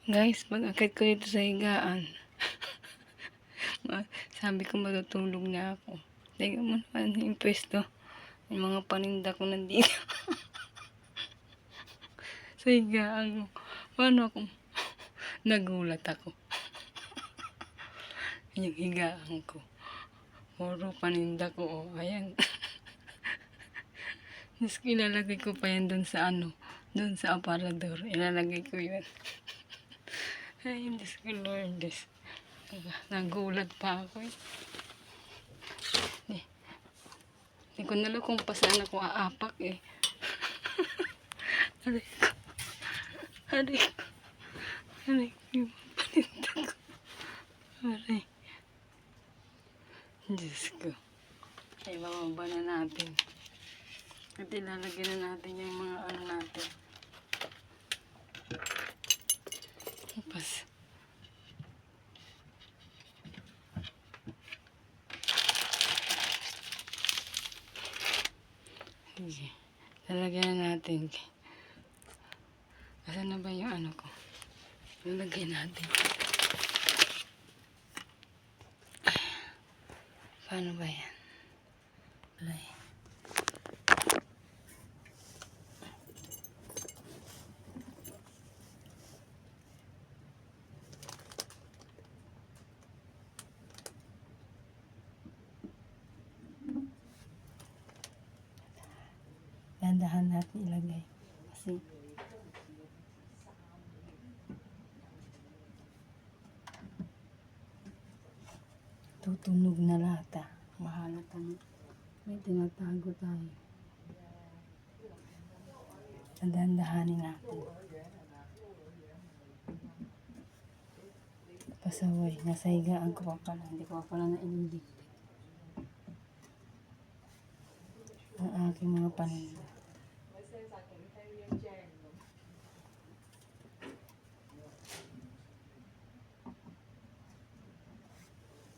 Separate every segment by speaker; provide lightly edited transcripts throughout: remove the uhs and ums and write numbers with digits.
Speaker 1: Guys, pag-akit ko dito sa higaan, sabi ko matutulog na ako. Tingnan mo naman yung pwesto. Yung mga paninda ko nandito sa higaan ko. Paano ako? Nagulat ako. Yung higaan ko. Puro paninda ko. Oh, ayan. Tapos ilalagay ko pa yan dun sa dun sa aparador. Ilalagay ko yun. Ay, Diyos ko Lord. Diyos. Nagulat pa ako eh. Hindi ko nalo kung pa saan ako aapak eh. Aray ko. Aray ko. Aray ko yung paninda ko. Aray. Diyos ko. Ay, bababa na natin. At ilalagyan na natin yung mga natin. Tapos, sige. Lalagyan na natin. Asan na ba yung ko? Lalagyan natin. Paano ba yan? Alay. Dandahan natin ilagay. Kasi tutunog na lata. Mahalata. May tinatago tayo. Dandahanin natin. Pasaway. Nasa higaan ko pa pala. Hindi ko pa pala na-inindicate ang aking mga paninda.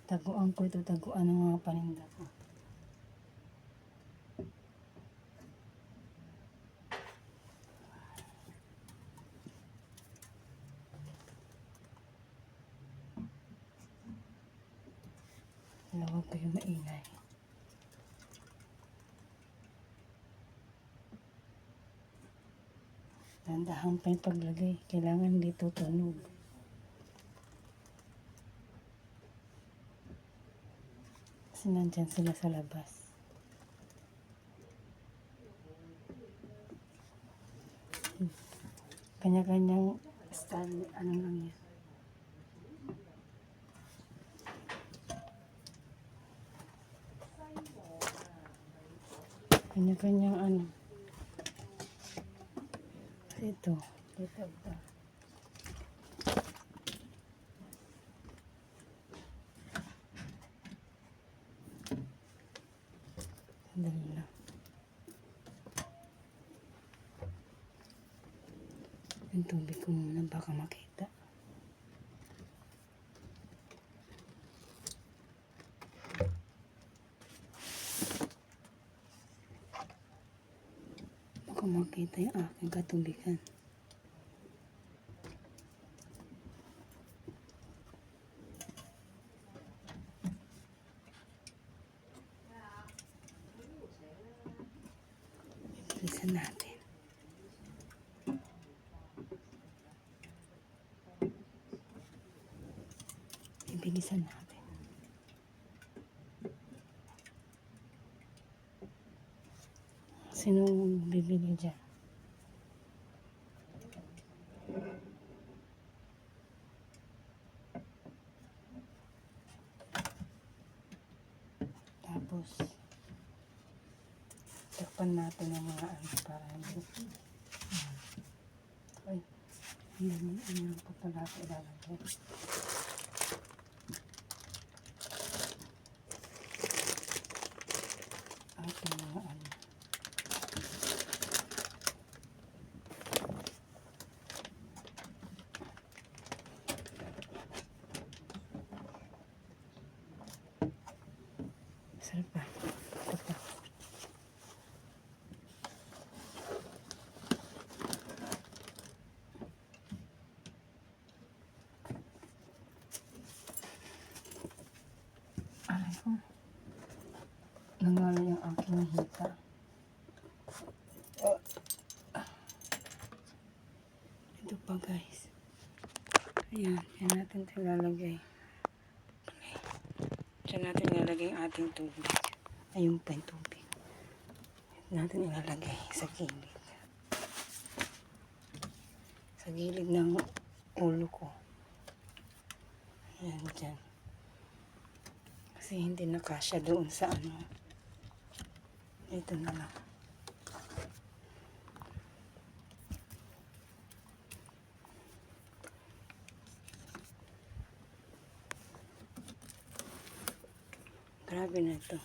Speaker 1: Taguan ko ito. Taguan ng mga paninda ko. Huwag kayo maingay. Dandahan pa yung paglagay. Kailangan hindi tutunog. Kasi nandyan sila sa labas. Kanya-kanyang style. Ano lang yan. Kanya-kanyang ito. Ito. Sandali lang. Yung tubig ko muna baka makita. Baka makita yung aking katubigan. Bilisan natin. Bilisan natin. Sino bibili dyan? Tapos takpan natin ang mga para hindi. Ay, hindi pa pala ako ilalagay. Ating mga sarap pa. Nangalay ang aking hita. Ito pa guys. Ayan, yan natin ito lalagay. Okay. Diyan natin ilalagay ang ating tubig. Ayun pa yung tubig. Yan natin ilalagay sa gilid. Sa gilid ng ulo ko. Ayan, dyan. Kasi hindi nakasya doon sa ano. Ito na lang. Grabe na ito.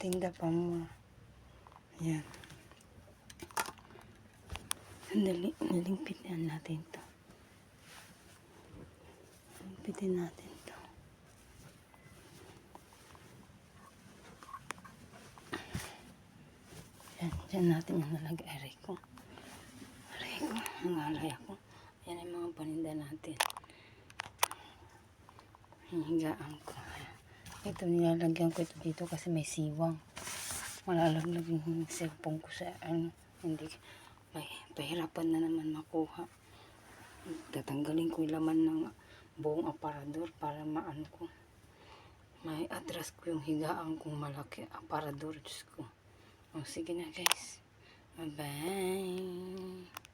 Speaker 1: Tinda pa mo. Ayan. Sandali, nalimpit natin ito. Limpitin natin ito. Ayan, dyan natin yung nalagay. Aray ko. Nangalay ako. Ayan ang mga paninda natin. Hinigaan ko. Ito, nilalagyan ko ito dito kasi may siwang. Malalaglag yung cellphone ko sa ano. Hindi, may pahirapan na naman makuha. Tatanggalin ko yung laman ng buong aparador para maano ko. May atras ko yung higaan kong malaki aparador. Diyos ko. O, sige na guys. Bye-bye.